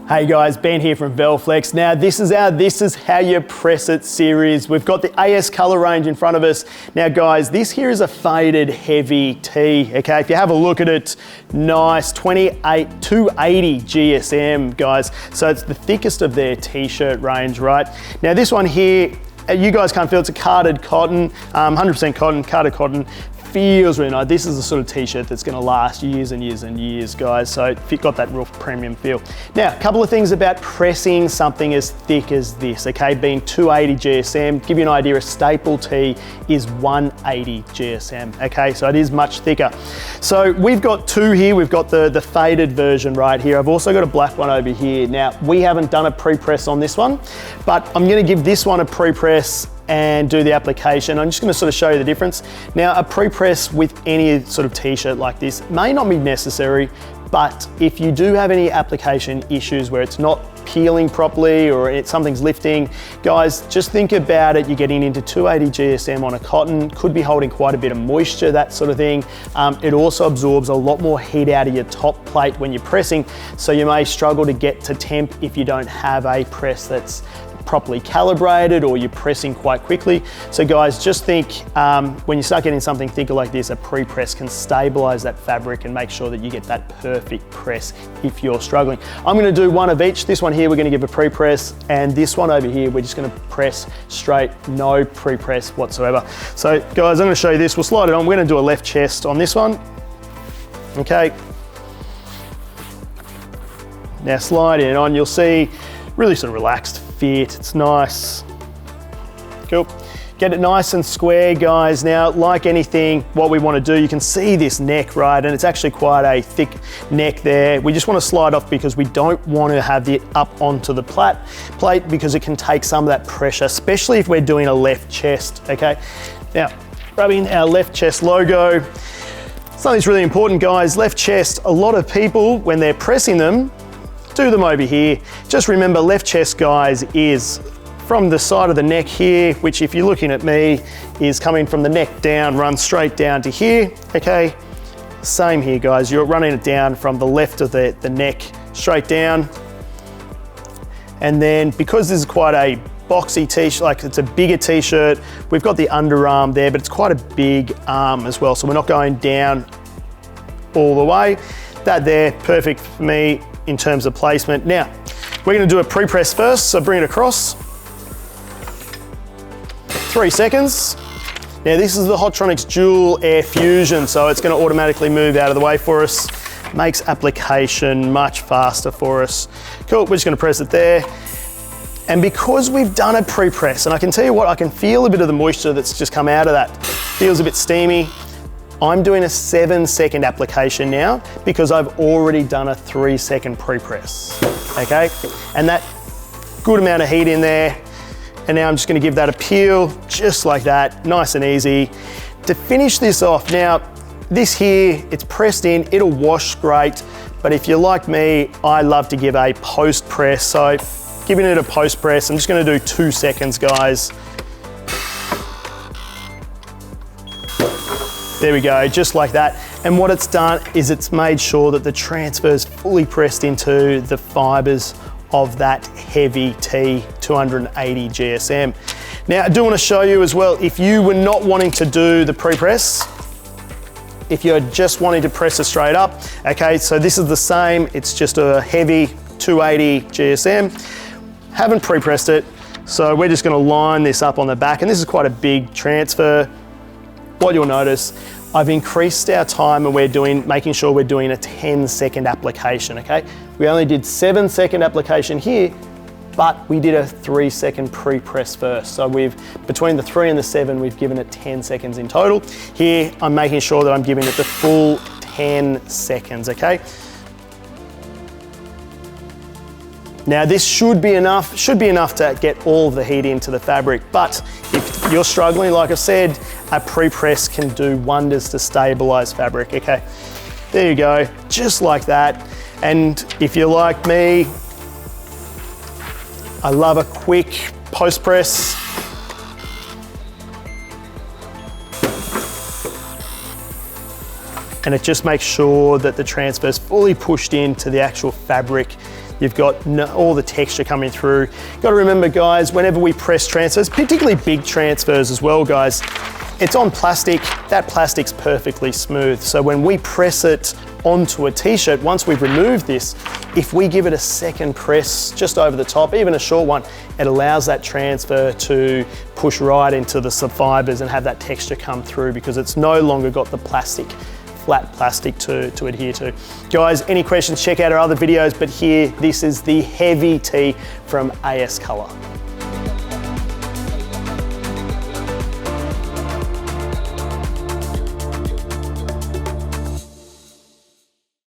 Hey guys, Ben here from Velflex. Now this is our This Is How You Press It series. We've got the AS color range in front of us. Now guys, this here is a faded heavy tee, okay? If you have a look at it, nice 280 GSM, guys. So it's the thickest of their t-shirt range, right? Now this one here, you guys can't feel, it's a carded cotton, 100% cotton, carded cotton. Feels really nice. This is the sort of t-shirt that's gonna last years and years and years, guys. So it got that real premium feel. Now, a couple of things about pressing something as thick as this, okay? Being 280 GSM, give you an idea, a staple tee is 180 GSM, okay? So it is much thicker. So we've got two here. We've got the faded version right here. I've also got a black one over here. Now, we haven't done a pre-press on this one, but I'm gonna give this one a pre-press and do the application. I'm just gonna sort of show you the difference. Now, a pre-press with any sort of t-shirt like this may not be necessary, but if you do have any application issues where it's not peeling properly or something's lifting, guys, just think about it. You're getting into 280 GSM on a cotton, could be holding quite a bit of moisture, that sort of thing. It also absorbs a lot more heat out of your top plate when you're pressing, so you may struggle to get to temp if you don't have a press that's properly calibrated or you're pressing quite quickly. So guys, just think when you start getting something thicker like this, a pre-press can stabilize that fabric and make sure that you get that perfect press if you're struggling. I'm gonna do one of each. This one here, we're gonna give a pre-press, and this one over here, we're just gonna press straight, no pre-press whatsoever. So guys, I'm gonna show you this. We'll slide it on. We're gonna do a left chest on this one. Okay. Now slide it on, you'll see really sort of relaxed fit, it's nice. Cool. Get it nice and square, guys. Now, like anything, what we want to do, you can see this neck, right? And it's actually quite a thick neck there. We just want to slide off because we don't want to have it up onto the plate because it can take some of that pressure, especially if we're doing a left chest, okay? Now, rubbing our left chest logo. Something's really important, guys. Left chest, a lot of people, when they're pressing them, do them over here. Just remember, left chest, guys, is from the side of the neck here, which if you're looking at me, is coming from the neck down, run straight down to here, okay? Same here, guys. You're running it down from the left of the neck, straight down. And then because this is quite a boxy t-shirt, like it's a bigger t-shirt, we've got the underarm there, but it's quite a big arm as well. So we're not going down all the way. That there, perfect for me in terms of placement. Now, we're gonna do a pre-press first, so bring it across. 3 seconds. Now this is the Hotronix Dual Air Fusion, so it's gonna automatically move out of the way for us. Makes application much faster for us. Cool, we're just gonna press it there. And because we've done a pre-press, and I can tell you what, I can feel a bit of the moisture that's just come out of that. Feels a bit steamy. I'm doing a 7-second application now because I've already done a 3-second pre-press, okay? And that good amount of heat in there. And now I'm just gonna give that a peel, just like that, nice and easy. To finish this off, now, this here, it's pressed in, it'll wash great, but if you're like me, I love to give a post-press. So giving it a post-press, I'm just gonna do 2 seconds, guys. There we go, just like that. And what it's done is it's made sure that the transfer's fully pressed into the fibers of that heavy tee, 280 GSM. Now, I do want to show you as well, if you were not wanting to do the pre-press, if you're just wanting to press it straight up, okay, so this is the same, it's just a heavy 280 GSM. Haven't pre-pressed it, so we're just gonna line this up on the back, and this is quite a big transfer. What you'll notice, I've increased our time and making sure we're doing a 10-second application, okay? We only did 7-second application here, but we did a 3-second pre-press first. So between the 3 and the 7, we've given it 10 seconds in total. Here, I'm making sure that I'm giving it the full 10 seconds, okay? Now this should be enough to get all of the heat into the fabric, but if you're struggling, like I said, a pre-press can do wonders to stabilize fabric, okay? There you go, just like that. And if you're like me, I love a quick post-press. And it just makes sure that the transfer is fully pushed into the actual fabric You've got all the texture coming through. Got to remember, guys, whenever we press transfers, particularly big transfers as well, guys, it's on plastic. That plastic's perfectly smooth. So when we press it onto a t-shirt, once we've removed this, if we give it a second press just over the top, even a short one, it allows that transfer to push right into the fibers and have that texture come through, because it's no longer got the flat plastic to adhere to. Guys, any questions, check out our other videos, but here, this is the heavy tee from AS Color.